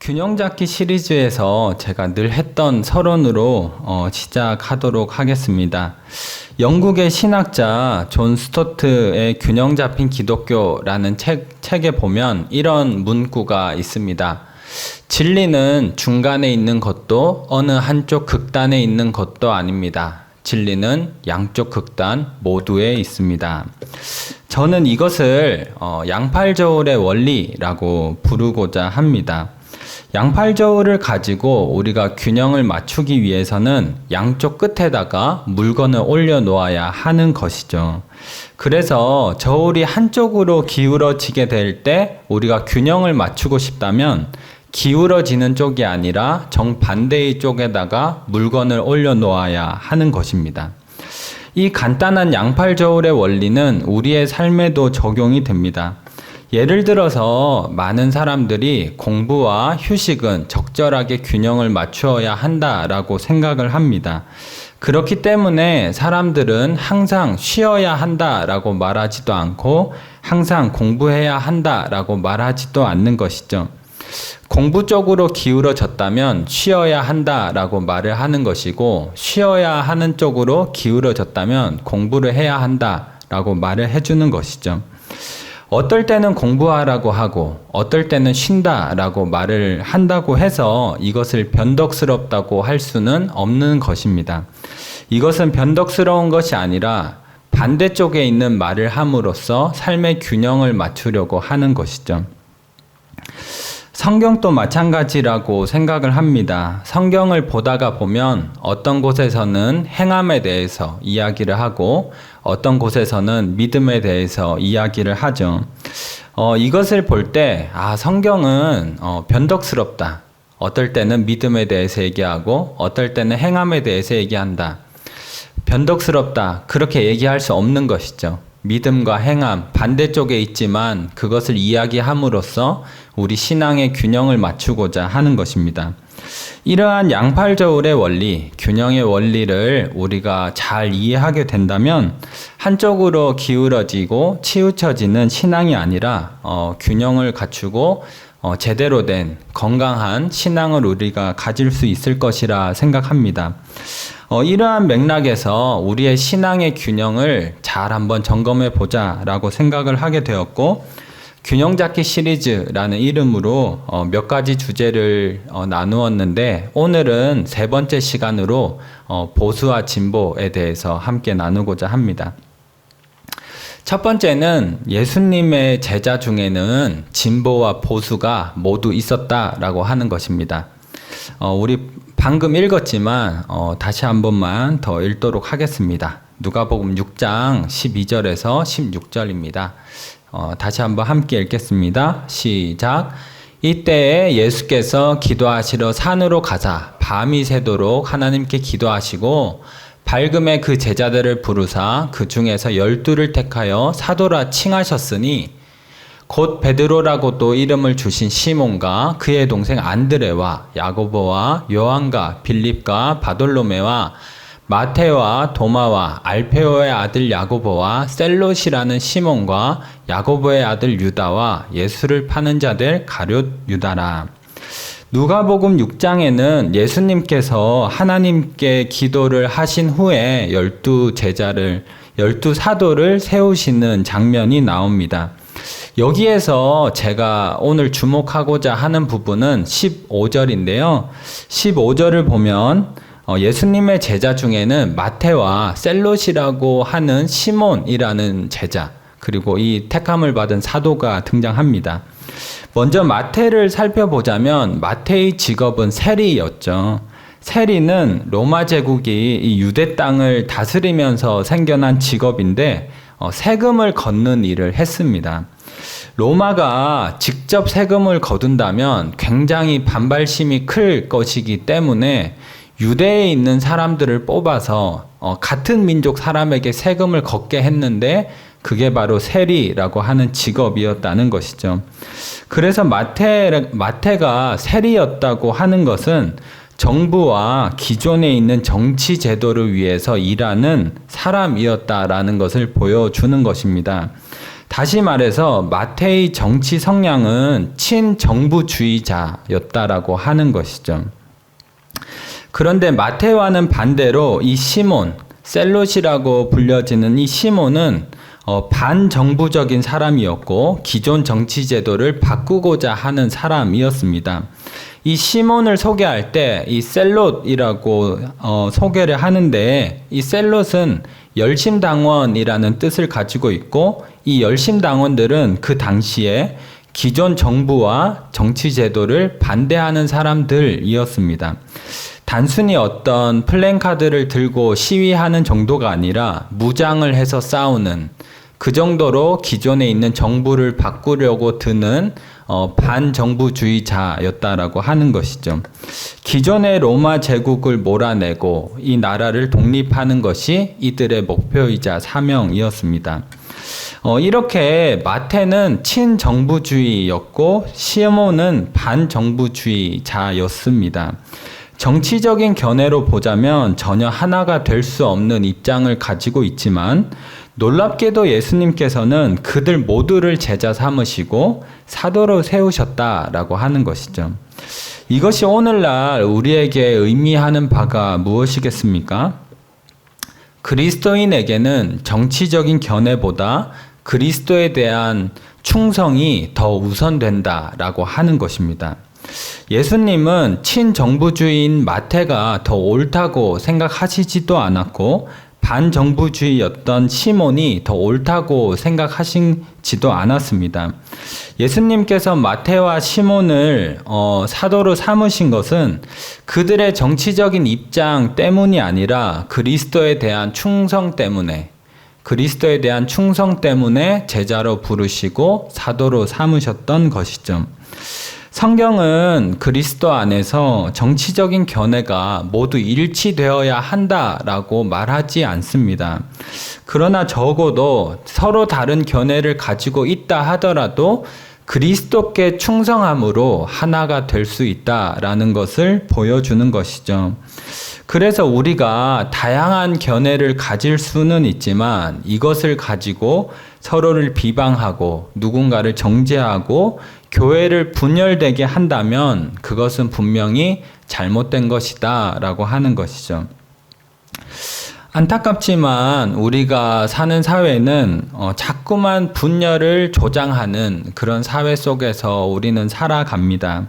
균형 잡기 시리즈에서 제가 늘 했던 서론으로 시작하도록 하겠습니다. 영국의 신학자 존 스토트의 균형 잡힌 기독교라는 책에 보면 이런 문구가 있습니다. 진리는 중간에 있는 것도 어느 한쪽 극단에 있는 것도 아닙니다. 진리는 양쪽 극단 모두에 있습니다. 저는 이것을 양팔저울의 원리라고 부르고자 합니다. 양팔저울을 가지고 우리가 균형을 맞추기 위해서는 양쪽 끝에다가 물건을 올려 놓아야 하는 것이죠. 그래서 저울이 한쪽으로 기울어지게 될 때 우리가 균형을 맞추고 싶다면 기울어지는 쪽이 아니라 정반대의 쪽에다가 물건을 올려 놓아야 하는 것입니다. 이 간단한 양팔저울의 원리는 우리의 삶에도 적용이 됩니다. 예를 들어서 많은 사람들이 공부와 휴식은 적절하게 균형을 맞추어야 한다라고 생각을 합니다. 그렇기 때문에 사람들은 항상 쉬어야 한다라고 말하지도 않고 항상 공부해야 한다라고 말하지도 않는 것이죠. 공부 쪽으로 기울어졌다면 쉬어야 한다라고 말을 하는 것이고, 쉬어야 하는 쪽으로 기울어졌다면 공부를 해야 한다라고 말을 해주는 것이죠. 어떨 때는 공부하라고 하고 어떨 때는 쉰다라고 말을 한다고 해서 이것을 변덕스럽다고 할 수는 없는 것입니다. 이것은 변덕스러운 것이 아니라 반대쪽에 있는 말을 함으로써 삶의 균형을 맞추려고 하는 것이죠. 성경도 마찬가지라고 생각을 합니다. 성경을 보다가 보면 어떤 곳에서는 행함에 대해서 이야기를 하고 어떤 곳에서는 믿음에 대해서 이야기를 하죠. 이것을 볼 때 성경은 변덕스럽다. 어떨 때는 믿음에 대해서 얘기하고 어떨 때는 행함에 대해서 얘기한다. 변덕스럽다. 그렇게 얘기할 수 없는 것이죠. 믿음과 행함 반대쪽에 있지만 그것을 이야기함으로써 우리 신앙의 균형을 맞추고자 하는 것입니다. 이러한 양팔저울의 원리, 균형의 원리를 우리가 잘 이해하게 된다면 한쪽으로 기울어지고 치우쳐지는 신앙이 아니라 균형을 갖추고 제대로 된 건강한 신앙을 우리가 가질 수 있을 것이라 생각합니다. 이러한 맥락에서 우리의 신앙의 균형을 잘 한번 점검해 보자라고 생각을 하게 되었고, 균형 잡기 시리즈라는 이름으로 몇 가지 주제를 나누었는데, 오늘은 세 번째 시간으로 보수와 진보에 대해서 함께 나누고자 합니다. 첫 번째는 예수님의 제자 중에는 진보와 보수가 모두 있었다라고 하는 것입니다. 우리 방금 읽었지만 다시 한 번만 더 읽도록 하겠습니다. 누가복음 6장 12절에서 16절입니다. 다시 한번 함께 읽겠습니다. 시작. 이때에 예수께서 기도하시러 산으로 가사 밤이 새도록 하나님께 기도하시고 밝음에 그 제자들을 부르사 그 중에서 12를 택하여 사도라 칭하셨으니 곧 베드로라고 또 이름을 주신 시몬과 그의 동생 안드레와 야고보와 요한과 빌립과 바돌로메와 마테와 도마와 알페오의 아들 야고보와 셀롯이라는 시몬과 야고보의 아들 유다와 예수를 파는 자들 가룟 유다라. 누가복음 6장에는 예수님께서 하나님께 기도를 하신 후에 12 사도를 세우시는 장면이 나옵니다. 여기에서 제가 오늘 주목하고자 하는 부분은 15절인데요. 15절을 보면 예수님의 제자 중에는 마테와 셀롯이라고 하는 시몬이라는 제자, 그리고 이 택함을 받은 사도가 등장합니다. 먼저 마테를 살펴보자면 마테의 직업은 세리였죠. 세리는 로마 제국이 이 유대 땅을 다스리면서 생겨난 직업인데 세금을 걷는 일을 했습니다. 로마가 직접 세금을 거둔다면 굉장히 반발심이 클 것이기 때문에 유대에 있는 사람들을 뽑아서 같은 민족 사람에게 세금을 걷게 했는데 그게 바로 세리라고 하는 직업이었다는 것이죠. 그래서 마테가 세리였다고 하는 것은 정부와 기존에 있는 정치 제도를 위해서 일하는 사람이었다라는 것을 보여주는 것입니다. 다시 말해서 마태의 정치 성향은 친정부주의자였다라고 하는 것이죠. 그런데 마태와는 반대로 이 시몬, 셀롯이라고 불려지는 이 시몬은 반정부적인 사람이었고 기존 정치 제도를 바꾸고자 하는 사람이었습니다. 이 시몬을 소개할 때 이 셀롯이라고 소개를 하는데, 이 셀롯은 열심당원이라는 뜻을 가지고 있고, 이 열심당원들은 그 당시에 기존 정부와 정치 제도를 반대하는 사람들이었습니다. 단순히 어떤 플랜카드를 들고 시위하는 정도가 아니라 무장을 해서 싸우는, 그 정도로 기존에 있는 정부를 바꾸려고 드는 반정부주의자였다라고 하는 것이죠. 기존의 로마 제국을 몰아내고 이 나라를 독립하는 것이 이들의 목표이자 사명이었습니다. 이렇게 마태는 친정부주의였고 시몬은 반정부주의자였습니다. 정치적인 견해로 보자면 전혀 하나가 될 수 없는 입장을 가지고 있지만, 놀랍게도 예수님께서는 그들 모두를 제자 삼으시고 사도로 세우셨다라고 하는 것이죠. 이것이 오늘날 우리에게 의미하는 바가 무엇이겠습니까? 그리스도인에게는 정치적인 견해보다 그리스도에 대한 충성이 더 우선된다라고 하는 것입니다. 예수님은 친정부주의인 마태가 더 옳다고 생각하시지도 않았고, 반정부주의였던 시몬이 더 옳다고 생각하시지도 않았습니다. 예수님께서 마태와 시몬을 사도로 삼으신 것은 그들의 정치적인 입장 때문이 아니라 그리스도에 대한 충성 때문에 제자로 부르시고 사도로 삼으셨던 것이죠. 성경은 그리스도 안에서 정치적인 견해가 모두 일치되어야 한다라고 말하지 않습니다. 그러나 적어도 서로 다른 견해를 가지고 있다 하더라도 그리스도께 충성함으로 하나가 될 수 있다라는 것을 보여주는 것이죠. 그래서 우리가 다양한 견해를 가질 수는 있지만 이것을 가지고 서로를 비방하고 누군가를 정죄하고 교회를 분열되게 한다면 그것은 분명히 잘못된 것이다 라고 하는 것이죠. 안타깝지만 우리가 사는 사회는 자꾸만 분열을 조장하는 그런 사회 속에서 우리는 살아갑니다.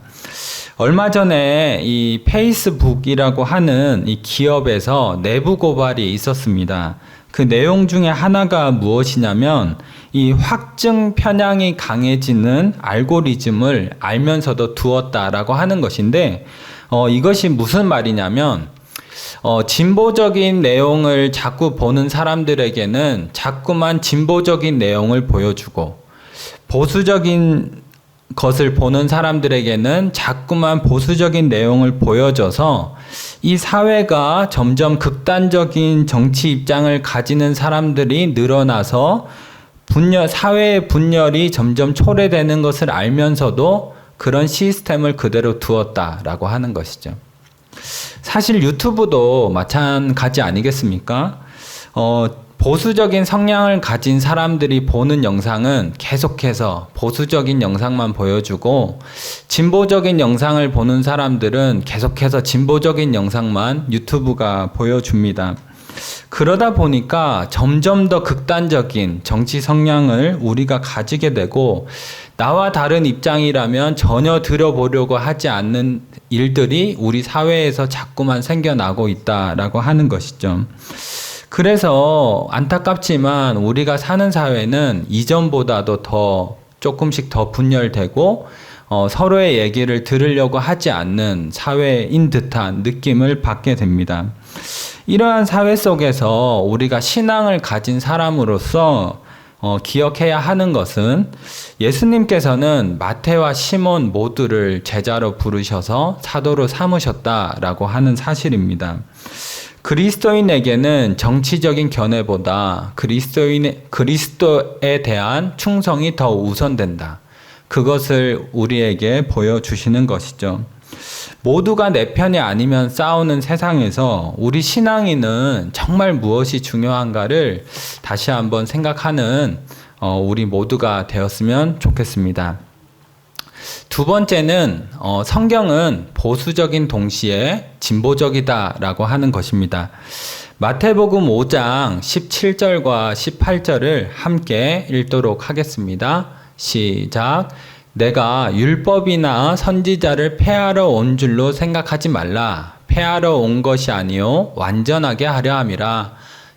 얼마 전에 이 페이스북이라고 하는 이 기업에서 내부 고발이 있었습니다. 그 내용 중에 하나가 무엇이냐면 이 확증 편향이 강해지는 알고리즘을 알면서도 두었다라고 하는 것인데, 이것이 무슨 말이냐면 진보적인 내용을 자꾸 보는 사람들에게는 자꾸만 진보적인 내용을 보여주고, 보수적인 것을 보는 사람들에게는 자꾸만 보수적인 내용을 보여줘서 이 사회가 점점 극단적인 정치 입장을 가지는 사람들이 늘어나서 사회의 분열이 점점 초래되는 것을 알면서도 그런 시스템을 그대로 두었다라고 하는 것이죠. 사실 유튜브도 마찬가지 아니겠습니까? 보수적인 성향을 가진 사람들이 보는 영상은 계속해서 보수적인 영상만 보여주고, 진보적인 영상을 보는 사람들은 계속해서 진보적인 영상만 유튜브가 보여줍니다. 그러다 보니까 점점 더 극단적인 정치 성향을 우리가 가지게 되고, 나와 다른 입장이라면 전혀 들어보려고 하지 않는 일들이 우리 사회에서 자꾸만 생겨나고 있다라고 하는 것이죠. 그래서 안타깝지만 우리가 사는 사회는 이전보다도 조금씩 더 분열되고 서로의 얘기를 들으려고 하지 않는 사회인 듯한 느낌을 받게 됩니다. 이러한 사회 속에서 우리가 신앙을 가진 사람으로서 기억해야 하는 것은, 예수님께서는 마태와 시몬 모두를 제자로 부르셔서 사도로 삼으셨다라고 하는 사실입니다. 그리스도인에게는 정치적인 견해보다 그리스도에 대한 충성이 더 우선된다. 그것을 우리에게 보여주시는 것이죠. 모두가 내 편이 아니면 싸우는 세상에서 우리 신앙인은 정말 무엇이 중요한가를 다시 한번 생각하는 우리 모두가 되었으면 좋겠습니다. 두 번째는 성경은 보수적인 동시에 진보적이다라고 하는 것입니다. 마태복음 5장 17절과 18절을 함께 읽도록 하겠습니다. 시작. 내가 율법이나 선지자를 폐하러 온 줄로 생각하지 말라. 폐하러 온 것이 아니요 완전하게 하려 함이라.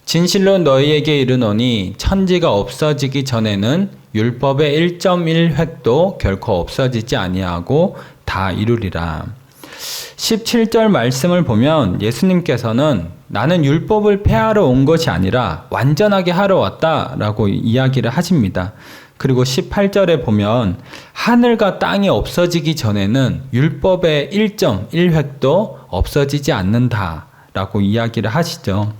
진실로 너희에게 이르노니 천지가 없어지기 전에는 율법의 1.1획도 결코 없어지지 아니하고 다 이루리라. 17절 말씀을 보면 예수님께서는 나는 율법을 폐하러 온 것이 아니라 완전하게 하러 왔다라고 이야기를 하십니다. 그리고 18절에 보면 하늘과 땅이 없어지기 전에는 율법의 1.1획도 없어지지 않는다라고 이야기를 하시죠.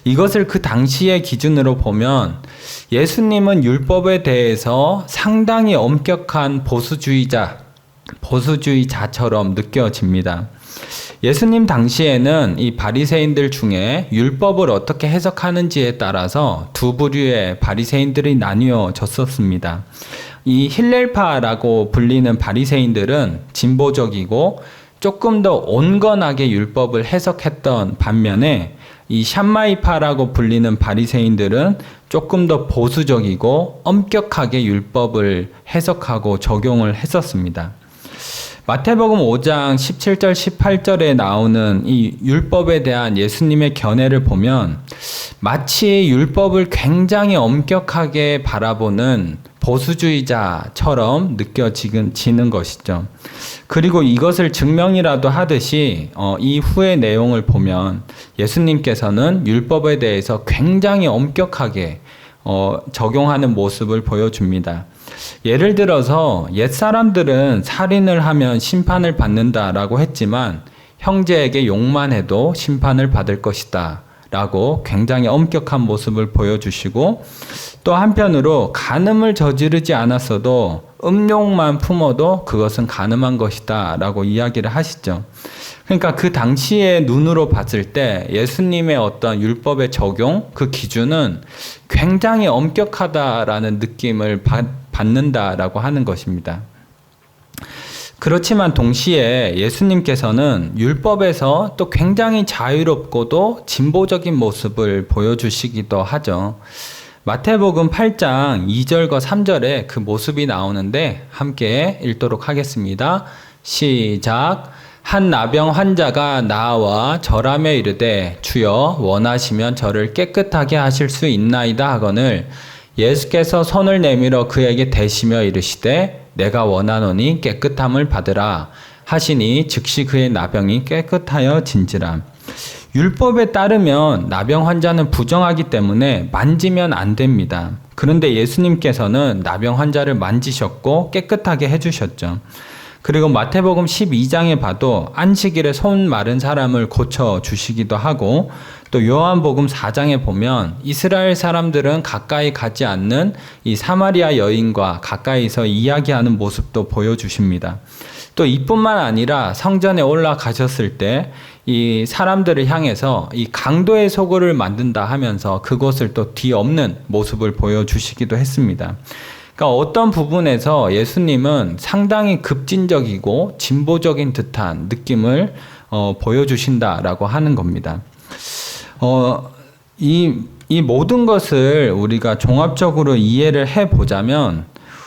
이것을 그 당시의 기준으로 보면 예수님은 율법에 대해서 상당히 엄격한 보수주의자처럼 느껴집니다. 예수님 당시에는 이 바리새인들 중에 율법을 어떻게 해석하는지에 따라서 두 부류의 바리새인들이 나뉘어졌었습니다. 이 힐렐파라고 불리는 바리새인들은 진보적이고 조금 더 온건하게 율법을 해석했던 반면에 이 샴마이파라고 불리는 바리새인들은 조금 더 보수적이고 엄격하게 율법을 해석하고 적용을 했었습니다. 마태복음 5장 17절 18절에 나오는 이 율법에 대한 예수님의 견해를 보면 마치 율법을 굉장히 엄격하게 바라보는 보수주의자처럼 느껴지는 것이죠. 그리고 이것을 증명이라도 하듯이 이후의 내용을 보면 예수님께서는 율법에 대해서 굉장히 엄격하게 적용하는 모습을 보여줍니다. 예를 들어서 옛사람들은 살인을 하면 심판을 받는다라고 했지만 형제에게 욕만 해도 심판을 받을 것이다 라고 굉장히 엄격한 모습을 보여주시고, 또 한편으로 간음을 저지르지 않았어도 음욕만 품어도 그것은 간음한 것이다 라고 이야기를 하시죠. 그러니까 그 당시의 눈으로 봤을 때 예수님의 어떤 율법의 적용, 그 기준은 굉장히 엄격하다라는 느낌을 받는다라고 하는 것입니다. 그렇지만 동시에 예수님께서는 율법에서 또 굉장히 자유롭고도 진보적인 모습을 보여주시기도 하죠. 마태복음 8장 2절과 3절에 그 모습이 나오는데 함께 읽도록 하겠습니다. 시작. 한 나병 환자가 나와 절하며 이르되 주여 원하시면 저를 깨끗하게 하실 수 있나이다 하거늘 예수께서 손을 내밀어 그에게 대시며 이르시되 내가 원하노니 깨끗함을 받으라 하시니 즉시 그의 나병이 깨끗하여 진지라. 율법에 따르면 나병 환자는 부정하기 때문에 만지면 안 됩니다. 그런데 예수님께서는 나병 환자를 만지셨고 깨끗하게 해주셨죠. 그리고 마태복음 12장에 봐도 안식일에 손 마른 사람을 고쳐주시기도 하고, 또 요한복음 4장에 보면 이스라엘 사람들은 가까이 가지 않는 이 사마리아 여인과 가까이서 이야기하는 모습도 보여주십니다. 또 이뿐만 아니라 성전에 올라가셨을 때 이 사람들을 향해서 이 강도의 소굴을 만든다 하면서 그것을 또 뒤엎는 모습을 보여주시기도 했습니다. 그러니까 어떤 부분에서 예수님은 상당히 급진적이고 진보적인 듯한 느낌을 보여주신다라고 하는 겁니다. 이 모든 것을 우리가 종합적으로 이해를 해보자면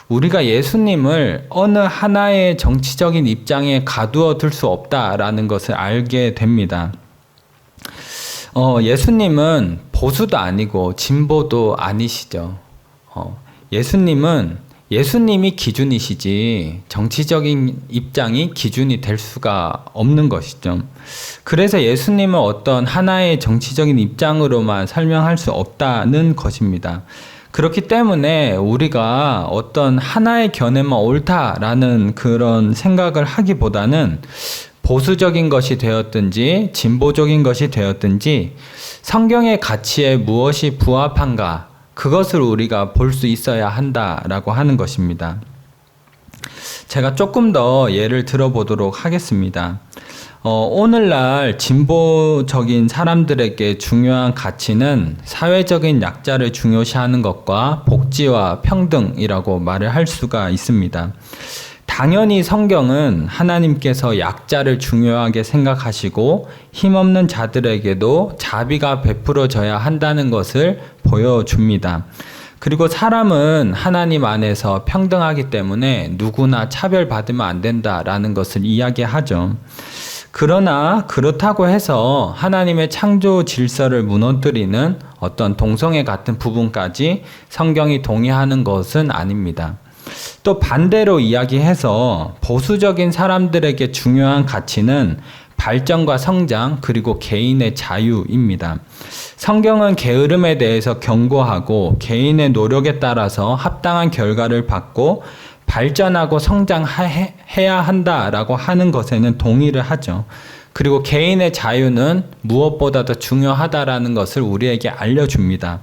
우리가 예수님을 어느 하나의 정치적인 입장에 가두어 둘 수 없다라는 것을 알게 됩니다. 예수님은 보수도 아니고 진보도 아니시죠. 예수님이 기준이시지 정치적인 입장이 기준이 될 수가 없는 것이죠. 그래서 예수님은 어떤 하나의 정치적인 입장으로만 설명할 수 없다는 것입니다. 그렇기 때문에 우리가 어떤 하나의 견해만 옳다라는 그런 생각을 하기보다는 보수적인 것이 되었든지 진보적인 것이 되었든지 성경의 가치에 무엇이 부합한가, 그것을 우리가 볼 수 있어야 한다라고 하는 것입니다. 제가 조금 더 예를 들어보도록 하겠습니다. 오늘날 진보적인 사람들에게 중요한 가치는 사회적인 약자를 중요시하는 것과 복지와 평등이라고 말을 할 수가 있습니다. 당연히 성경은 하나님께서 약자를 중요하게 생각하시고 힘없는 자들에게도 자비가 베풀어져야 한다는 것을 보여줍니다. 그리고 사람은 하나님 안에서 평등하기 때문에 누구나 차별받으면 안 된다라는 것을 이야기하죠. 그러나 그렇다고 해서 하나님의 창조 질서를 무너뜨리는 어떤 동성애 같은 부분까지 성경이 동의하는 것은 아닙니다. 또 반대로 이야기해서 보수적인 사람들에게 중요한 가치는 발전과 성장 그리고 개인의 자유입니다. 성경은 게으름에 대해서 경고하고 개인의 노력에 따라서 합당한 결과를 받고 발전하고 성장해야 한다라고 하는 것에는 동의를 하죠. 그리고 개인의 자유는 무엇보다도 중요하다라는 것을 우리에게 알려줍니다.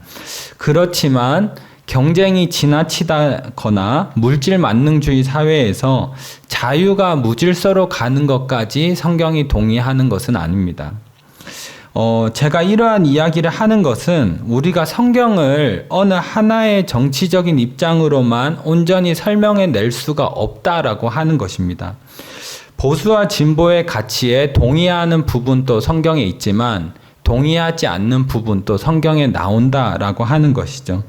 그렇지만 경쟁이 지나치다거나 물질 만능주의 사회에서 자유가 무질서로 가는 것까지 성경이 동의하는 것은 아닙니다. 제가 이러한 이야기를 하는 것은 우리가 성경을 어느 하나의 정치적인 입장으로만 온전히 설명해 낼 수가 없다라고 하는 것입니다. 보수와 진보의 가치에 동의하는 부분도 성경에 있지만 동의하지 않는 부분도 성경에 나온다라고 하는 것이죠.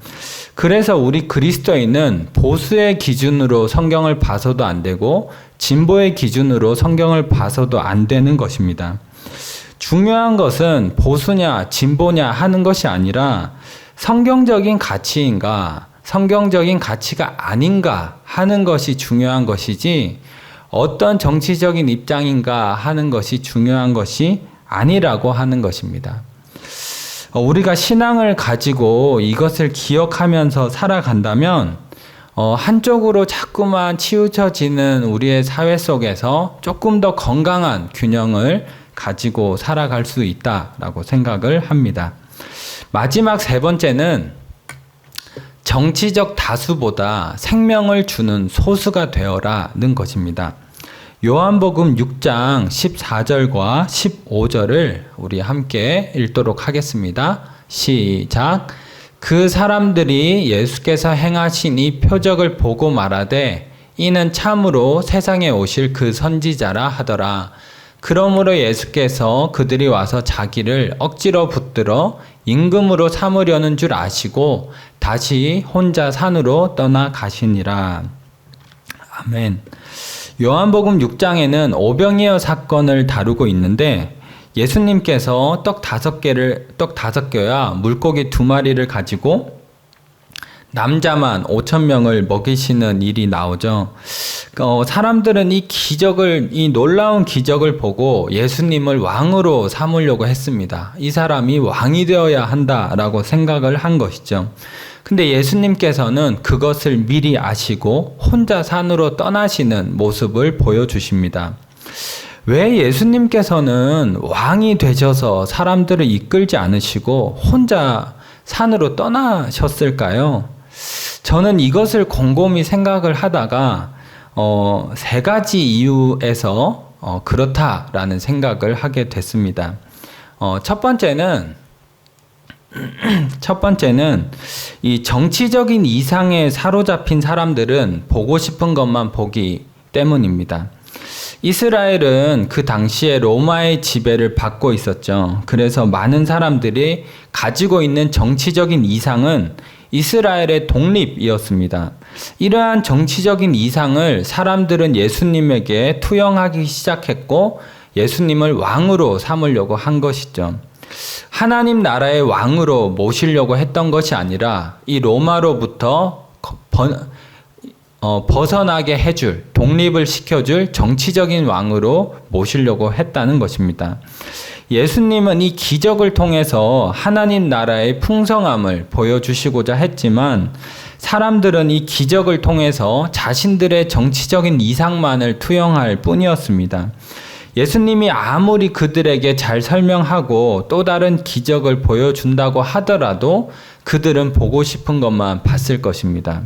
그래서 우리 그리스도인은 보수의 기준으로 성경을 봐서도 안 되고 진보의 기준으로 성경을 봐서도 안 되는 것입니다. 중요한 것은 보수냐 진보냐 하는 것이 아니라 성경적인 가치인가 성경적인 가치가 아닌가 하는 것이 중요한 것이지 어떤 정치적인 입장인가 하는 것이 중요한 것이 아니라고 하는 것입니다. 우리가 신앙을 가지고 이것을 기억하면서 살아간다면 한쪽으로 자꾸만 치우쳐지는 우리의 사회 속에서 조금 더 건강한 균형을 가지고 살아갈 수 있다라고 생각을 합니다. 마지막 세 번째는 정치적 다수보다 생명을 주는 소수가 되어라는 것입니다. 요한복음 6장 14절과 15절을 우리 함께 읽도록 하겠습니다. 시작. 그 사람들이 예수께서 행하신 이 표적을 보고 말하되 이는 참으로 세상에 오실 그 선지자라 하더라. 그러므로 예수께서 그들이 와서 자기를 억지로 붙들어 임금으로 삼으려는 줄 아시고 다시 혼자 산으로 떠나 가시니라. 아멘. 요한복음 6장에는 오병이어 사건을 다루고 있는데 예수님께서 떡 5개와 물고기 2마리를 가지고 남자만 5,000명을 먹이시는 일이 나오죠. 사람들은 이 놀라운 기적을 보고 예수님을 왕으로 삼으려고 했습니다. 이 사람이 왕이 되어야 한다라고 생각을 한 것이죠. 근데 예수님께서는 그것을 미리 아시고 혼자 산으로 떠나시는 모습을 보여주십니다. 왜 예수님께서는 왕이 되셔서 사람들을 이끌지 않으시고 혼자 산으로 떠나셨을까요? 저는 이것을 곰곰이 생각을 하다가 세 가지 이유에서 그렇다라는 생각을 하게 됐습니다. 첫 번째는 이 정치적인 이상에 사로잡힌 사람들은 보고 싶은 것만 보기 때문입니다. 이스라엘은 그 당시에 로마의 지배를 받고 있었죠. 그래서 많은 사람들이 가지고 있는 정치적인 이상은 이스라엘의 독립이었습니다. 이러한 정치적인 이상을 사람들은 예수님에게 투영하기 시작했고 예수님을 왕으로 삼으려고 한 것이죠. 하나님 나라의 왕으로 모시려고 했던 것이 아니라 이 로마로부터 벗어나게 해줄, 독립을 시켜줄 정치적인 왕으로 모시려고 했다는 것입니다. 예수님은 이 기적을 통해서 하나님 나라의 풍성함을 보여주시고자 했지만 사람들은 이 기적을 통해서 자신들의 정치적인 이상만을 투영할 뿐이었습니다. 예수님이 아무리 그들에게 잘 설명하고 또 다른 기적을 보여준다고 하더라도 그들은 보고 싶은 것만 봤을 것입니다.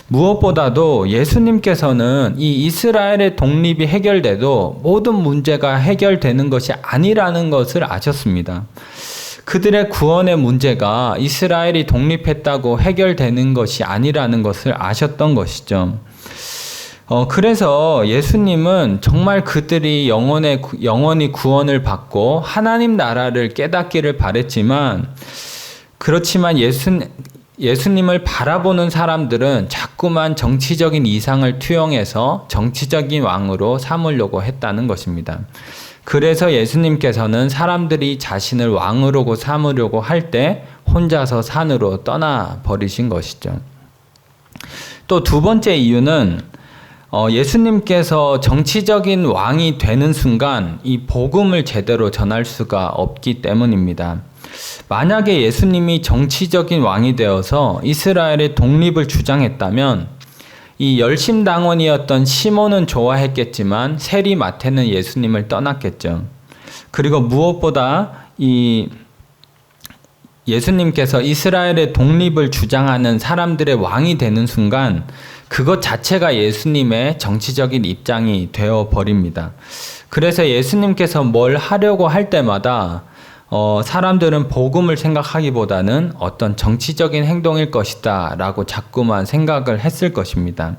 무엇보다도 예수님께서는 이 이스라엘의 독립이 해결돼도 모든 문제가 해결되는 것이 아니라는 것을 아셨습니다. 그들의 구원의 문제가 이스라엘이 독립했다고 해결되는 것이 아니라는 것을 아셨던 것이죠. 그래서 예수님은 정말 그들이 영원히 구원을 받고 하나님 나라를 깨닫기를 바랬지만, 그렇지만 예수님을 바라보는 사람들은 자꾸만 정치적인 이상을 투영해서 정치적인 왕으로 삼으려고 했다는 것입니다. 그래서 예수님께서는 사람들이 자신을 왕으로 삼으려고 할 때 혼자서 산으로 떠나버리신 것이죠. 또 두 번째 이유는 예수님께서 정치적인 왕이 되는 순간 이 복음을 제대로 전할 수가 없기 때문입니다. 만약에 예수님이 정치적인 왕이 되어서 이스라엘의 독립을 주장했다면 이 열심당원이었던 시몬은 좋아했겠지만 세리 마태는 예수님을 떠났겠죠. 그리고 무엇보다 이 예수님께서 이스라엘의 독립을 주장하는 사람들의 왕이 되는 순간 그것 자체가 예수님의 정치적인 입장이 되어버립니다. 그래서 예수님께서 뭘 하려고 할 때마다 사람들은 복음을 생각하기보다는 어떤 정치적인 행동일 것이다 라고 자꾸만 생각을 했을 것입니다.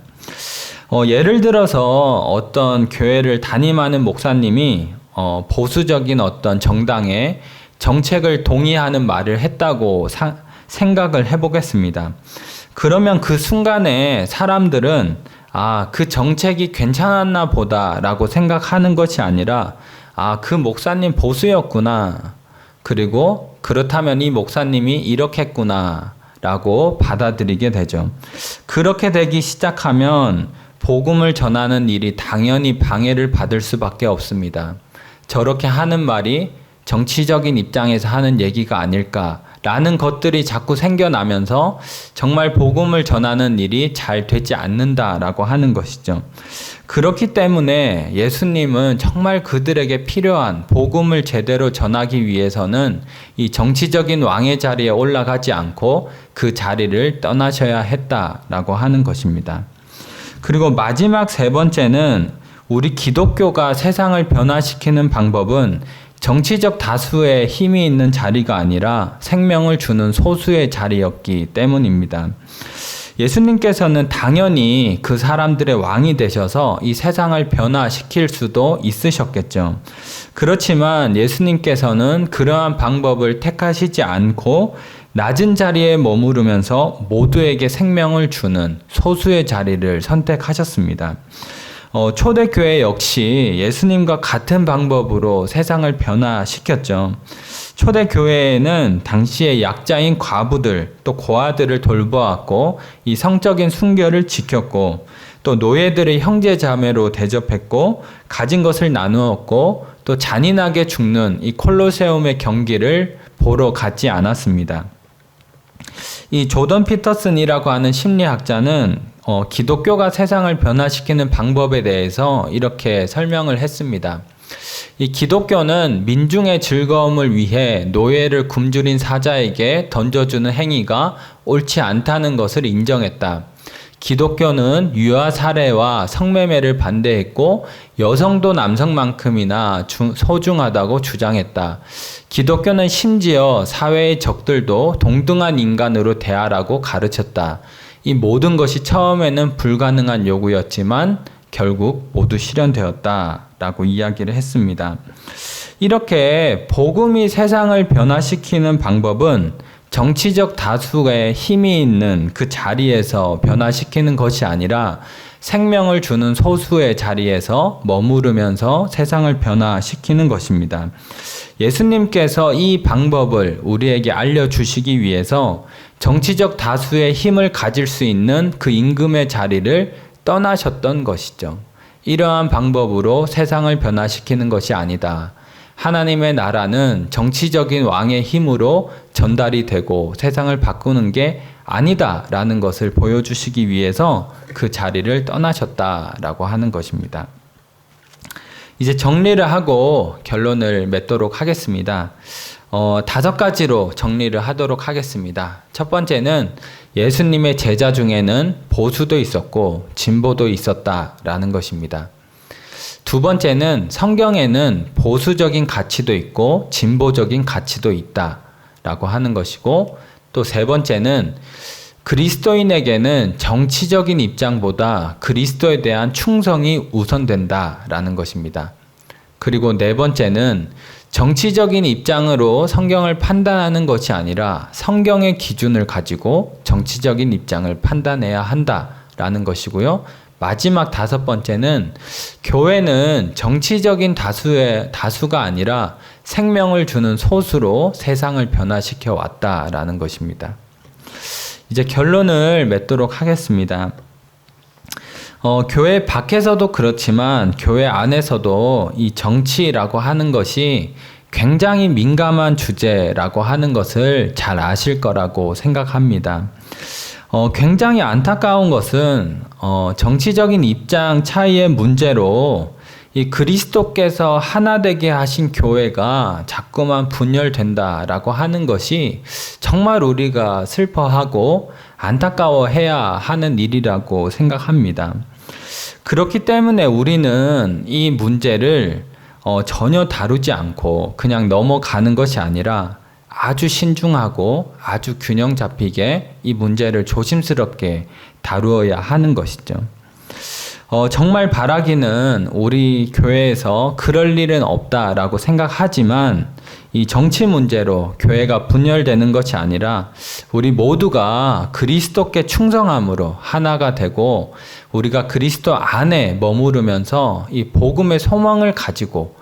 예를 들어서 어떤 교회를 담임하는 목사님이 보수적인 어떤 정당의 정책을 동의하는 말을 했다고 생각을 해보겠습니다. 그러면 그 순간에 사람들은 그 정책이 괜찮았나 보다 라고 생각하는 것이 아니라 그 목사님 보수였구나, 그리고 그렇다면 이 목사님이 이렇게 했구나 라고 받아들이게 되죠. 그렇게 되기 시작하면 복음을 전하는 일이 당연히 방해를 받을 수밖에 없습니다. 저렇게 하는 말이 정치적인 입장에서 하는 얘기가 아닐까라는 것들이 자꾸 생겨나면서 정말 복음을 전하는 일이 잘 되지 않는다라고 하는 것이죠. 그렇기 때문에 예수님은 정말 그들에게 필요한 복음을 제대로 전하기 위해서는 이 정치적인 왕의 자리에 올라가지 않고 그 자리를 떠나셔야 했다라고 하는 것입니다. 그리고 마지막 세 번째는 우리 기독교가 세상을 변화시키는 방법은 정치적 다수의 힘이 있는 자리가 아니라 생명을 주는 소수의 자리였기 때문입니다. 예수님께서는 당연히 그 사람들의 왕이 되셔서 이 세상을 변화시킬 수도 있으셨겠죠. 그렇지만 예수님께서는 그러한 방법을 택하시지 않고 낮은 자리에 머무르면서 모두에게 생명을 주는 소수의 자리를 선택하셨습니다. 초대교회 역시 예수님과 같은 방법으로 세상을 변화시켰죠. 초대교회에는 당시에 약자인 과부들 또 고아들을 돌보았고 이 성적인 순결을 지켰고 또 노예들의 형제자매로 대접했고 가진 것을 나누었고 또 잔인하게 죽는 이 콜로세움의 경기를 보러 가지 않았습니다. 이 조던 피터슨이라고 하는 심리학자는 기독교가 세상을 변화시키는 방법에 대해서 이렇게 설명을 했습니다. 이 기독교는 민중의 즐거움을 위해 노예를 굶주린 사자에게 던져주는 행위가 옳지 않다는 것을 인정했다. 기독교는 유아 살해와 성매매를 반대했고 여성도 남성만큼이나 소중하다고 주장했다. 기독교는 심지어 사회의 적들도 동등한 인간으로 대하라고 가르쳤다. 이 모든 것이 처음에는 불가능한 요구였지만 결국 모두 실현되었다라고 이야기를 했습니다. 이렇게 복음이 세상을 변화시키는 방법은 정치적 다수의 힘이 있는 그 자리에서 변화시키는 것이 아니라 생명을 주는 소수의 자리에서 머무르면서 세상을 변화시키는 것입니다. 예수님께서 이 방법을 우리에게 알려주시기 위해서 정치적 다수의 힘을 가질 수 있는 그 임금의 자리를 떠나셨던 것이죠. 이러한 방법으로 세상을 변화시키는 것이 아니다. 하나님의 나라는 정치적인 왕의 힘으로 전달이 되고 세상을 바꾸는 게 아니다라는 것을 보여주시기 위해서 그 자리를 떠나셨다라고 하는 것입니다. 이제 정리를 하고 결론을 맺도록 하겠습니다. 5가지로 정리를 하도록 하겠습니다. 첫 번째는 예수님의 제자 중에는 보수도 있었고 진보도 있었다라는 것입니다. 두 번째는 성경에는 보수적인 가치도 있고 진보적인 가치도 있다라고 하는 것이고, 또 세 번째는 그리스도인에게는 정치적인 입장보다 그리스도에 대한 충성이 우선된다라는 것입니다. 그리고 네 번째는 정치적인 입장으로 성경을 판단하는 것이 아니라 성경의 기준을 가지고 정치적인 입장을 판단해야 한다라는 것이고요. 마지막 다섯 번째는 교회는 정치적인 다수가 아니라 생명을 주는 소수로 세상을 변화시켜 왔다라는 것입니다. 이제 결론을 맺도록 하겠습니다. 교회 밖에서도 그렇지만 교회 안에서도 이 정치라고 하는 것이 굉장히 민감한 주제라고 하는 것을 잘 아실 거라고 생각합니다. 굉장히 안타까운 것은 정치적인 입장 차이의 문제로 이 그리스도께서 하나 되게 하신 교회가 자꾸만 분열된다라고 하는 것이 정말 우리가 슬퍼하고 안타까워해야 하는 일이라고 생각합니다. 그렇기 때문에 우리는 이 문제를 전혀 다루지 않고 그냥 넘어가는 것이 아니라 아주 신중하고 아주 균형 잡히게 이 문제를 조심스럽게 다루어야 하는 것이죠. 정말 바라기는 우리 교회에서 그럴 일은 없다라고 생각하지만 이 정치 문제로 교회가 분열되는 것이 아니라 우리 모두가 그리스도께 충성함으로 하나가 되고 우리가 그리스도 안에 머무르면서 이 복음의 소망을 가지고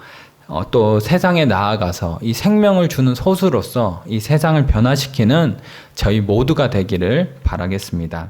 또 세상에 나아가서 이 생명을 주는 소수로서 이 세상을 변화시키는 저희 모두가 되기를 바라겠습니다.